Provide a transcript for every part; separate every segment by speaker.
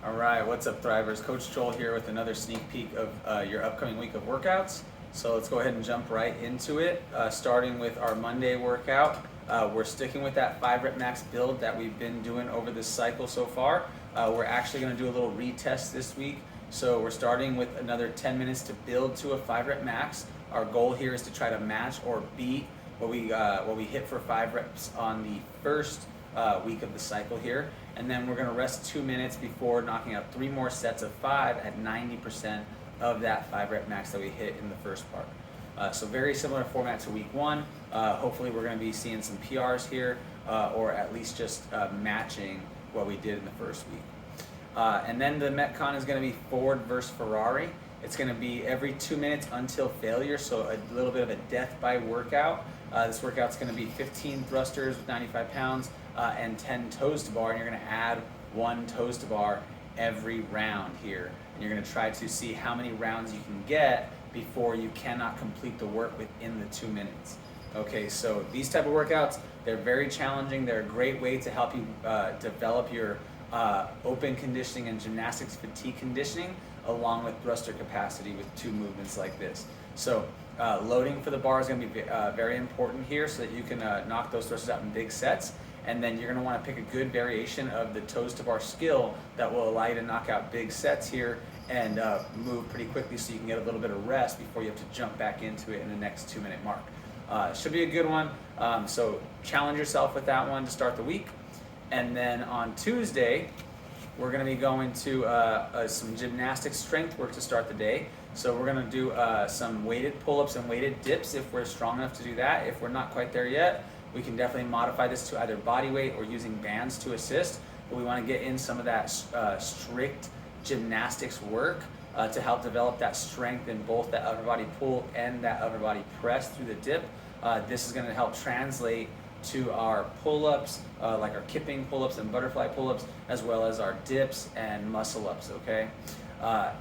Speaker 1: All right, what's up, Thrivers? Coach Joel here with another sneak peek of your upcoming week of workouts. So let's go ahead and jump right into it, starting with our Monday workout. We're sticking with that 5 rep max build that we've been doing over this cycle so far. We're actually going to do a little retest this week. So we're starting with another 10 minutes to build to a 5 rep max. Our goal here is to try to match or beat what we hit for 5 reps on the first week of the cycle here, and then we're going to rest 2 minutes before knocking out 3 more sets of 5 at 90% of that 5 rep max that we hit in the first part. So very similar format to week 1. Hopefully we're going to be seeing some PRs here, or at least just matching what we did in the first week. And then the Metcon is going to be Ford versus Ferrari. It's going to be every 2 minutes until failure, so a little bit of a death by workout. This workout's going to be 15 thrusters with 95 pounds and 10 toes to bar, and you're going to add 1 toes to bar every round here. And you're going to try to see how many rounds you can get before you cannot complete the work within the 2 minutes. Okay, so these type of workouts, they're very challenging. They're a great way to help you develop your open conditioning and gymnastics fatigue conditioning, along with thruster capacity with 2 movements like this. So loading for the bar is going to be very important here, so that you can knock those thrusters out in big sets. And then you're going to want to pick a good variation of the toes to bar skill that will allow you to knock out big sets here and move pretty quickly, so you can get a little bit of rest before you have to jump back into it in the next 2 minute mark. Should be a good one. So challenge yourself with that one to start the week. And then on Tuesday, we're going to be going to some gymnastic strength work to start the day. So we're going to do some weighted pull-ups and weighted dips if we're strong enough to do that. If we're not quite there yet, we can definitely modify this to either body weight or using bands to assist. But we want to get in some of that strict gymnastics work to help develop that strength in both that upper body pull and that upper body press through the dip. This is going to help translate to our pull-ups, like our kipping pull-ups and butterfly pull-ups, as well as our dips and muscle-ups, okay?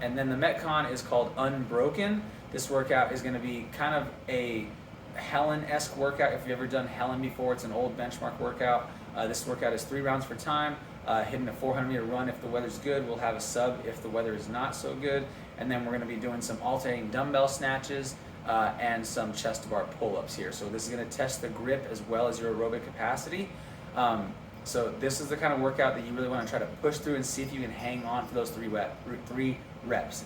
Speaker 1: And then the Metcon is called Unbroken. This workout is going to be kind of a Helen-esque workout. If you've ever done Helen before, it's an old benchmark workout. This workout is 3 rounds for time, hitting a 400-meter run if the weather's good. We'll have a sub if the weather is not so good. And then we're going to be doing some alternating dumbbell snatches and some chest to bar pull-ups here. So this is going to test the grip as well as your aerobic capacity. So this is the kind of workout that you really want to try to push through and see if you can hang on for those 3 reps,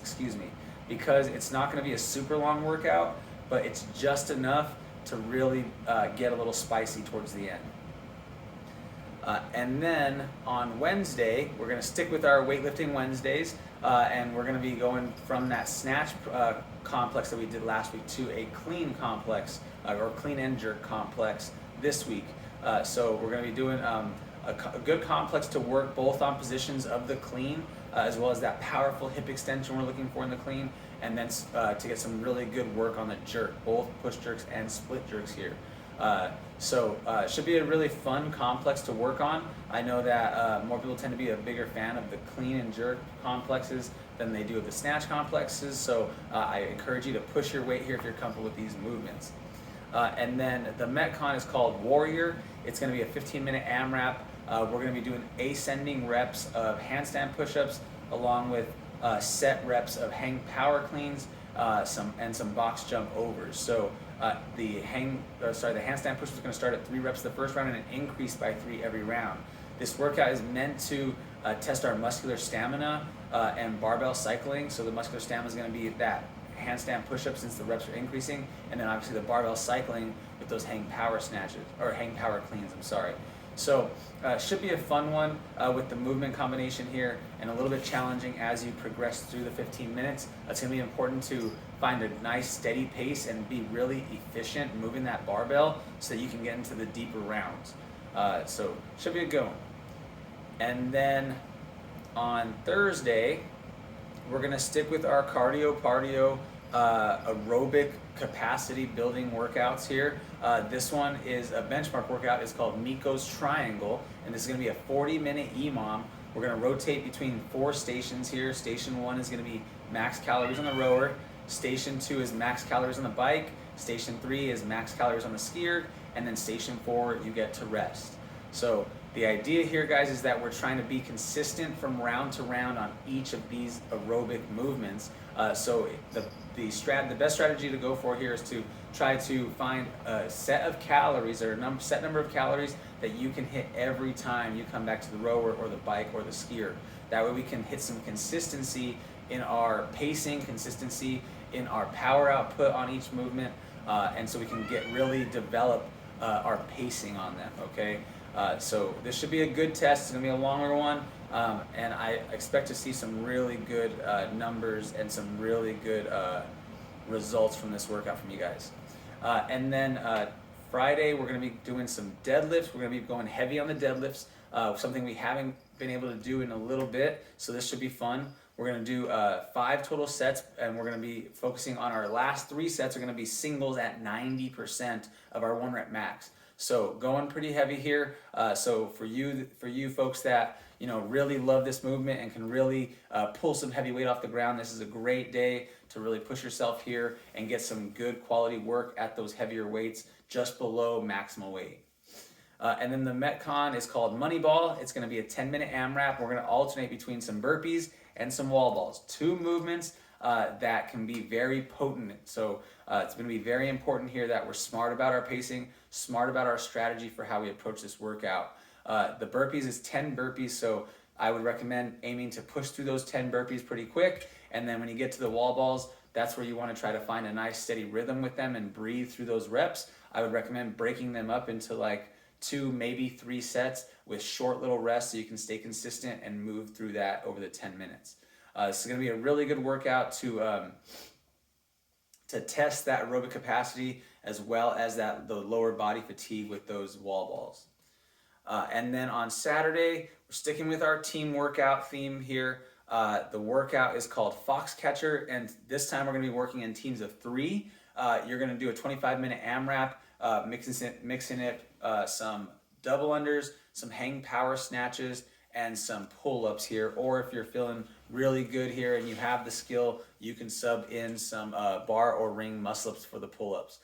Speaker 1: because it's not going to be a super long workout, but it's just enough to really get a little spicy towards the end. And then on Wednesday, we're going to stick with our weightlifting Wednesdays, and we're going to be going from that snatch complex that we did last week to a clean complex, or clean and jerk complex this week. So we're going to be doing a good complex to work both on positions of the clean, as well as that powerful hip extension we're looking for in the clean, and then to get some really good work on the jerk, both push jerks and split jerks here. So it should be a really fun complex to work on. I know that more people tend to be a bigger fan of the clean and jerk complexes than they do of the snatch complexes, so I encourage you to push your weight here if you're comfortable with these movements. And then the Metcon is called Warrior. It's going to be a 15-minute AMRAP. We're going to be doing ascending reps of handstand push-ups, along with set reps of hang power cleans, some box jump overs. So the handstand push is going to start at 3 reps the first round and increase by 3 every round. This workout is meant to test our muscular stamina and barbell cycling. So the muscular stamina is going to be that handstand push-ups since the reps are increasing, and then obviously the barbell cycling with those hang power snatches, or hang power cleans, I'm sorry. So should be a fun one with the movement combination here, and a little bit challenging as you progress through the 15 minutes. It's going to be important to find a nice steady pace and be really efficient moving that barbell so that you can get into the deeper rounds. So should be a good one. And then on Thursday, we're going to stick with our cardio aerobic capacity building workouts here. This one is a benchmark workout. It's called Miko's Triangle, and this is going to be a 40-minute EMOM. We're going to rotate between 4 stations here. Station 1 is going to be max calories on the rower. Station 2 is max calories on the bike. Station 3 is max calories on the skier, and then Station 4 you get to rest. So The idea here, guys, is that we're trying to be consistent from round to round on each of these aerobic movements. So the best strategy to go for here is to try to find a set of calories or a set number of calories that you can hit every time you come back to the rower or the bike or the skier. That way we can hit some consistency in our pacing, consistency in our power output on each movement, and so we can really develop our pacing on them, okay? So this should be a good test. It's going to be a longer one, and I expect to see some really good numbers and some really good results from this workout from you guys. And then Friday, we're going to be doing some deadlifts. We're going to be going heavy on the deadlifts, something we haven't been able to do in a little bit, so this should be fun. We're going to do 5 total sets, and we're going to be focusing on our last 3 sets are going to be singles at 90% of our 1 rep max. So going pretty heavy here. So for you folks that really love this movement and can really pull some heavy weight off the ground, this is a great day to really push yourself here and get some good quality work at those heavier weights just below maximal weight. And then the Metcon is called Moneyball. It's going to be a 10-minute AMRAP. We're going to alternate between some burpees and some wall balls. 2 movements that can be very potent. So it's going to be very important here that we're smart about our pacing, smart about our strategy for how we approach this workout. The burpees is 10 burpees, so I would recommend aiming to push through those 10 burpees pretty quick. And then when you get to the wall balls, that's where you want to try to find a nice steady rhythm with them and breathe through those reps. I would recommend breaking them up into like 2, maybe 3 sets with short little rests so you can stay consistent and move through that over the 10 minutes. This is going to be a really good workout to test that aerobic capacity as well as the lower body fatigue with those wall balls. And then on Saturday, we're sticking with our team workout theme here. The workout is called Foxcatcher, and this time we're going to be working in teams of 3. You're going to do a 25-minute AMRAP, mixing it some double unders, some hang power snatches, and some pull-ups here. Or if you're feeling really good here and you have the skill, you can sub in some bar or ring muscle-ups for the pull-ups.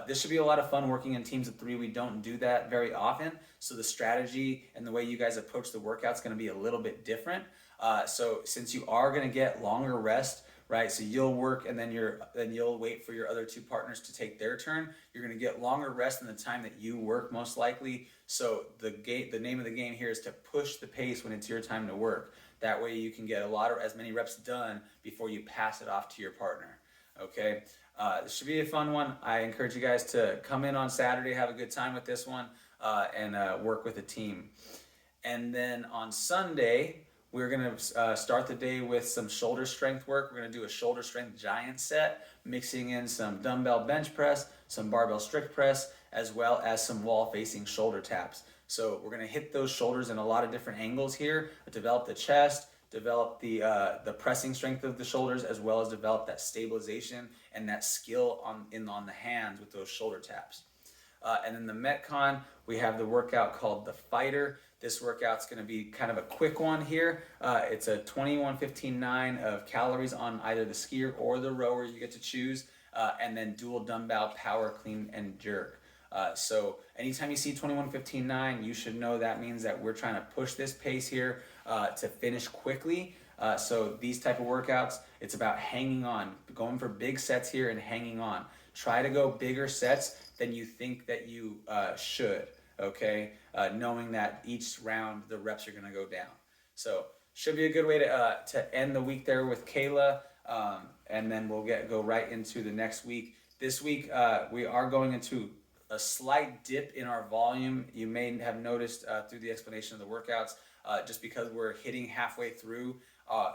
Speaker 1: This should be a lot of fun working in teams of 3. We don't do that very often, so the strategy and the way you guys approach the workout is going to be a little bit different. So since you are going to get longer rest, right? So you'll work and then you'll wait for your other 2 partners to take their turn. You're going to get longer rest in the time that you work most likely. So the name of the game here is to push the pace when it's your time to work. That way you can get as many reps done before you pass it off to your partner. Okay, this should be a fun one. I encourage you guys to come in on Saturday, have a good time with this one, and work with a team. And then on Sunday, we're going to start the day with some shoulder strength work. We're going to do a shoulder strength giant set, mixing in some dumbbell bench press, some barbell strict press, as well as some wall facing shoulder taps. So we're going to hit those shoulders in a lot of different angles here, develop the chest, develop the pressing strength of the shoulders, as well as develop that stabilization and that skill on the hands with those shoulder taps. And then the Metcon, we have the workout called the Fighter. This workout's going to be kind of a quick one here. It's a 21-15-9 of calories on either the skier or the rower. You get to choose, and then dual dumbbell power, clean, and jerk. So anytime you see 21-15-9, you should know that means that we're trying to push this pace here to finish quickly. So these type of workouts, it's about hanging on, going for big sets here and hanging on. Try to go bigger sets than you think that you should, okay? Knowing that each round the reps are gonna go down. So should be a good way to end the week there with Kayla, and then we'll go right into the next week. This week we are going into a slight dip in our volume. You may have noticed through the explanation of the workouts, just because we're hitting halfway through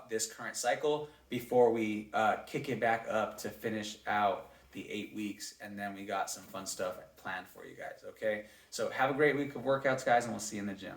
Speaker 1: this current cycle before we kick it back up to finish out the 8 weeks, and then we got some fun stuff planned for you guys, okay? So have a great week of workouts, guys, and we'll see you in the gym.